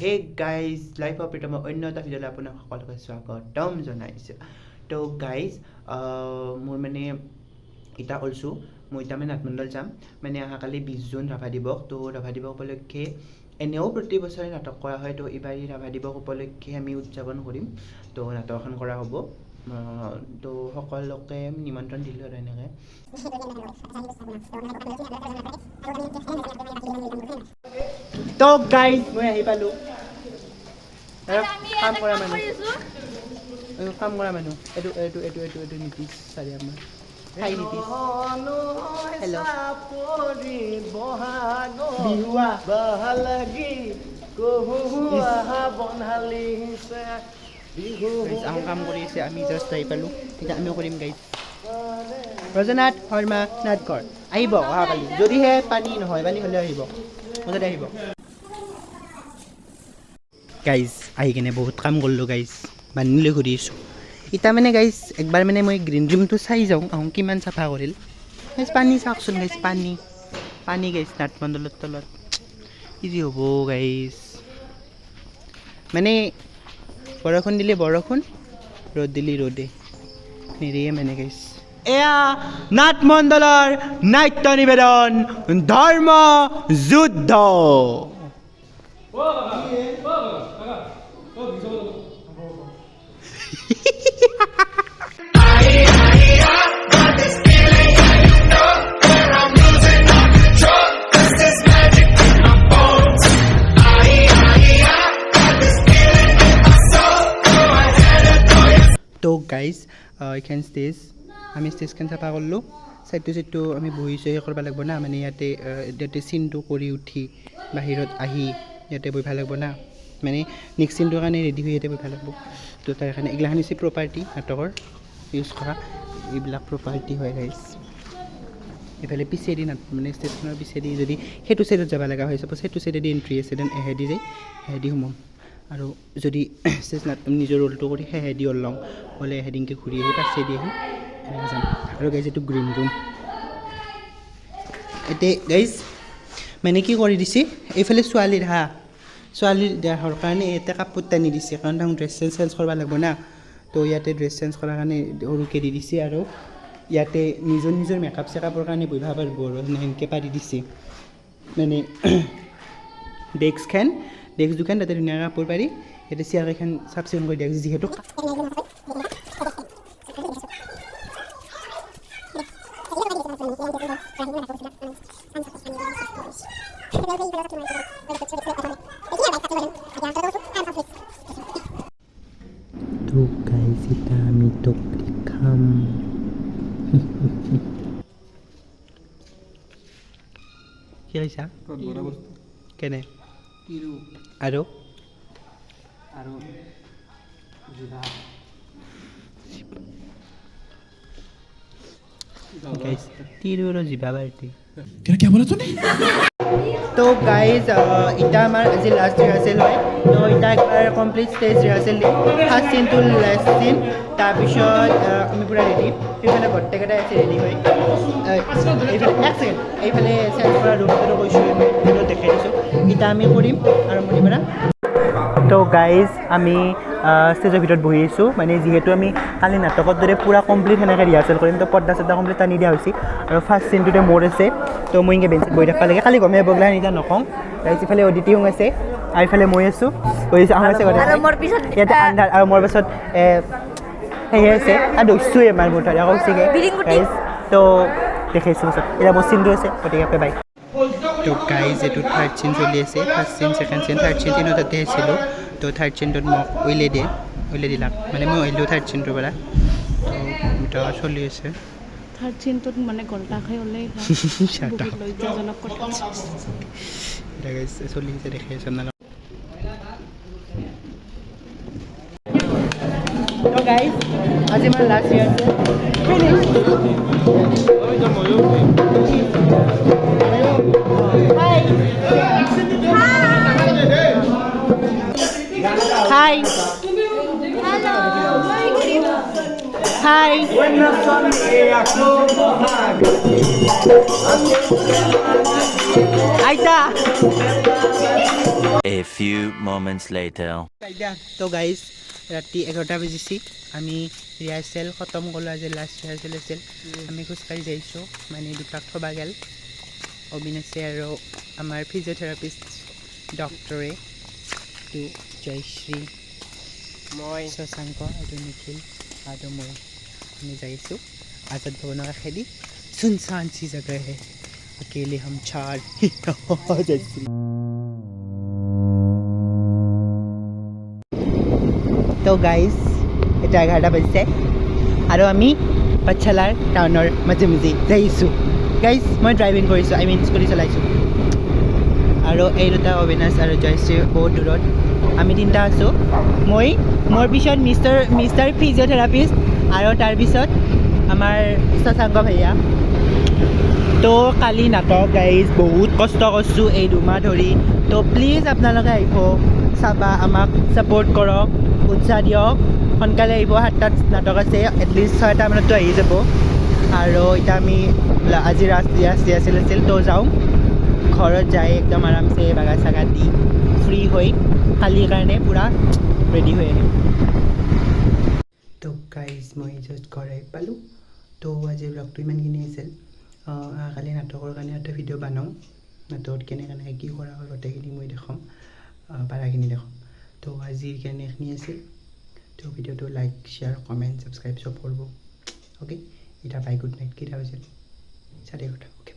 Hey guys life of প্ৰীতমৰ অন্য এটা ভিডিঅ'লৈ আপোনাক সকলোকে স্বাগতম জনাইছোঁ। তো গাইজ মোৰ মানে এতিয়া ওলছোঁ মই এতিয়া মানে নাটমণ্ডল যাম মানে অহাকালি 20 জুন ৰাভা দিৱস। তো ৰাভা দিৱস উপলক্ষে এনেও প্ৰতি বছৰে নাটক কৰা হয়। তো এইবাৰ ৰাভা দিৱস উপলক্ষে আমি উদযাপন কৰিম। তো নাটক এখন কৰা হ'ব। তো সকলোকে নিমন্ত্ৰণ দিলোঁ আৰু এনেকৈ। তো গাইজ মই আহি পালোঁ। কাম কৰা মানুহ এইটো এইটো এইটো এইটো এইটো নীতিশ চাৰি আমাৰ হাই নীতিশ। হেল্ল' বিহুৱা আহোঁ কাম কৰি আছে। আমি জাষ্ট আহি পালোঁ। তেতিয়া আমিও কৰিম গাইজ। ৰজনাথ শৰ্মা নাটঘৰ আহিব অহাকালি, যদিহে পানী নহয়, পানী হ'লে আহিব, মুঠতে আহিব গাইজ। আহি কিনে বহুত কাম কৰিলোঁ গাইজ, বান্ধিলৈ ঘূৰি আছোঁ এতিয়া মানে গাইজ। একবাৰ মানে মই গ্ৰীণ ৰুমটো চাই যাওঁ আহোঁ কিমান চাফা কৰিল গাইজ। পানী চাওকচোন গাইজ, পানী পানী গাইজ নাটমণ্ডলৰ তলত কি যি হ'ব গাইজ। মানে বৰষুণ দিলে বৰষুণ, ৰ'দ দিলে ৰ'দে নিৰিয়ে মানে গাইজ। এয়া নাটমণ্ডলৰ নাট্য নিবেদন ধৰ্ম যুদ্ধ। তো গাইজ এইখন ষ্টেজ, আমি ষ্টেজখন চাফা কৰিলোঁ। চাইডটো আমি বহিছোঁ সেই কৰিব লাগিব না। মানে ইয়াতে চিনটো কৰি উঠি বাহিৰত আহি ইয়াতে বহিব লাগিব না। মানে নেক্সট চিনটোৰ কাৰণে ৰেডি হৈ ইয়াতে বহিব লাগিব। তো তাৰ কাৰণে এইগিলাখান হৈছে প্ৰপাৰ্টি নাটকৰ ইউজ কৰা, এইবিলাক প্ৰপাৰ্টি হয় গাইজ। এইফালে পিছেদি মানে ষ্টেজখনৰ পিছেদি যদি সেইটো চাইডত যাব লগা হয়, চাপ'জ সেইটো চাইডেদি এণ্ট্ৰি আছে, দেন এহেদি যায় সেহেদি সোমাম। আৰু যদি ষ্টেজ নিজৰ ৰোলটো কৰি সেহেদি ওলাওঁ হ'লে এহেদিনকৈ ঘূৰি আহি পাছেদি আহি এনেকৈ যাম। আৰু গাইজ এইটো গ্ৰীণ ৰুম। এতিয়া গাইজ মানে কি কৰি দিছে, এইফালে ছোৱালীৰ ছোৱালীৰ দেখাৰ কাৰণে ইয়াতে কাপোৰ টানি দিছে, কাৰণ তাক ড্ৰেছ চেঞ্জ কৰিব লাগিব না। তো ইয়াতে ড্ৰেছ চেঞ্জ কৰাৰ কাৰণে সৰুকৈ দি দিছে। আৰু ইয়াতে নিজৰ মেকআপ চেকআপৰ কাৰণে বহিব পাৰিব আৰু সেনেকৈ পাৰি দিছে। মানে ডেস্ক দুখন তাতে ধুনীয়াকৈ কাপোৰ পাৰি ইয়াতে চেয়াৰকেইখন চাফ চিকুণ কৰি দিয়া হৈছে। যিহেতু তো গাইজ এতিয়া আমি টকৰি খাম। কি কৈছা? কেনে আৰু গাইজ তিৰু আৰু জিভা বাৰ্তি। তো গাইজ এতিয়া আমাৰ আজি লাষ্ট ৰিহাৰ্চেল হয়। তো এতিয়া একবাৰ কমপ্লিট ষ্টেজ ৰিহাৰ্চেল দিম। ফাৰ্ষ্ট চিনটো লাষ্ট চিন, তাৰপিছত আমি পূৰা ৰেডি। সেইফালে গোটেইকেইটাই আছে ৰেডি হৈ। এইফালে এক ছেকেণ্ড, এইফালে চেঞ্জ কৰা ৰুমটো কৈছোঁ, ভিডিঅ'ত দেখাই দিছোঁ। এতিয়া আমি কৰিম আৰম্ভণিৰ পৰা। তো গাইজ আমি ষ্টেজৰ ভিতৰত বহি আছোঁ। মানে যিহেতু আমি কালি নাটকৰ দৰে পূৰা কমপ্লিট সেনেকৈ ৰিহাৰ্চেল কৰিম, তো পৰ্দা চৰ্দা কমপ্লিট টানি দিয়া হৈছে। আৰু ফাৰ্ষ্ট চিনটোতে মোৰ আছে, তো মই এনেকৈ বেঞ্চিত বহি থাকিব লাগে। কালি গমেই বগলা এতিয়া নকওঁ গাইজ। ইফালে অদিতি সোং আছে আৰু ইফালে মই আছোঁ, আহোঁ আছে ইয়াতে আন্ধাৰ। আৰু মোৰ পাছত সেয়ে আছে আৰু দৈছোৱে আমাৰ মোৰ ধৰা কৈছেগৈ গাইজ। তো দেখাইছোঁ পাছত এতিয়া মোৰ চিনটো আছে, গতিকে বাই। তো গাইজ এইটো থাৰ্ড চিন চলি আছে। ফাৰ্ষ্ট চিন, ছেকেণ্ড চিন, থাৰ্ড চিন তিনিও তাতে আছিলোঁ। তো থাৰ্ড চিনটোত মোক উইলে দিলাক, মানে মই আহিলোঁ থাৰ্ড চিনটোৰ পৰা। তো চলি আছে থাৰ্ড চিনটোত মানে ঘণ্টা খাই ওলাই লজ্জাজনক কথা চলি আছে, দেখাই আছোঁ আপোনালোক। তো গাইজ আজি আমাৰ last rehearsal Hi. Hi. Hi. আইতা A few moments later. তো গাইজ ৰাতি 11টা বাজিছে আমি ৰিহাৰ্চেল খতম কৰিলোঁ আজি লাষ্ট ৰিহাৰ্চেল আছিল আমি খোজকাঢ়ি যাইছোঁ মানে দুটাক থবা গেল অবিনাশে আৰু আমাৰ ফিজিঅ'থেৰাপিষ্ট ডক্টৰে এইটো জয়শ্ৰী মই শশাংক আৰু নিখিল আৰু মই আমি যাইছোঁ আজাদ ভৱনৰ কাষেদি सुनसान सी जगह है अकेले हम चार जयश्री তো গাইজ এটা 11টা বাজিছে আৰু আমি পাঠশালাৰ টাউনৰ মাজে মাজে যাইছোঁ গাইজ মই ড্ৰাইভিং কৰিছোঁ স্কুটি চলাইছোঁ আৰু এই দুটা অবিনাশ আৰু জয়শ্ৰী বহুত দূৰত আমি তিনিটা আছোঁ মোৰ পিছত মিষ্টাৰ ফিজিঅ'থেৰাপিষ্ট আৰু তাৰপিছত আমাৰ শশাংক ভাইয়া তো কালি নাটক গাইজ বহুত কষ্ট কৰিছোঁ এই 2 মাহ ধৰি তো প্লিজ আপোনালোকে আহিব চাবা আমাক ছাপোৰ্ট কৰক উৎসাহ দিয়ক সোনকালে আহিব 7টাত নাটক আছে এটলিষ্ট 6টা মানতো আহি যাব আৰু এতিয়া আমি আজি ৰিহাৰ্চেল আছিল তো যাওঁ ঘৰত যাই একদম আৰামছে বাগা চাগা দি ফ্ৰী হৈ কালিৰ কাৰণে পূৰা ৰেডি হৈ আহিম তো গাইজ মই জাষ্ট ঘৰ আহি পালোঁ তো আজিৰ ব্লগটো ইমানখিনি আছিল কালি নাটকৰ কাৰণে এটা ভিডিঅ' বনাওঁ নাটকত কেনেকৈ কি কৰা হয় গোটেইখিনি মই দেখাম পাৰাখিনি দেখাম তো আজিৰ কাৰণে এইখিনি আছিল তো ভিডিঅ'টো লাইক শ্বেয়াৰ কমেণ্ট ছাবস্ক্ৰাইব চব কৰিব অ'কে এতিয়া বাই গুড নাইট কেইটা হৈছে 11:30 অ'কে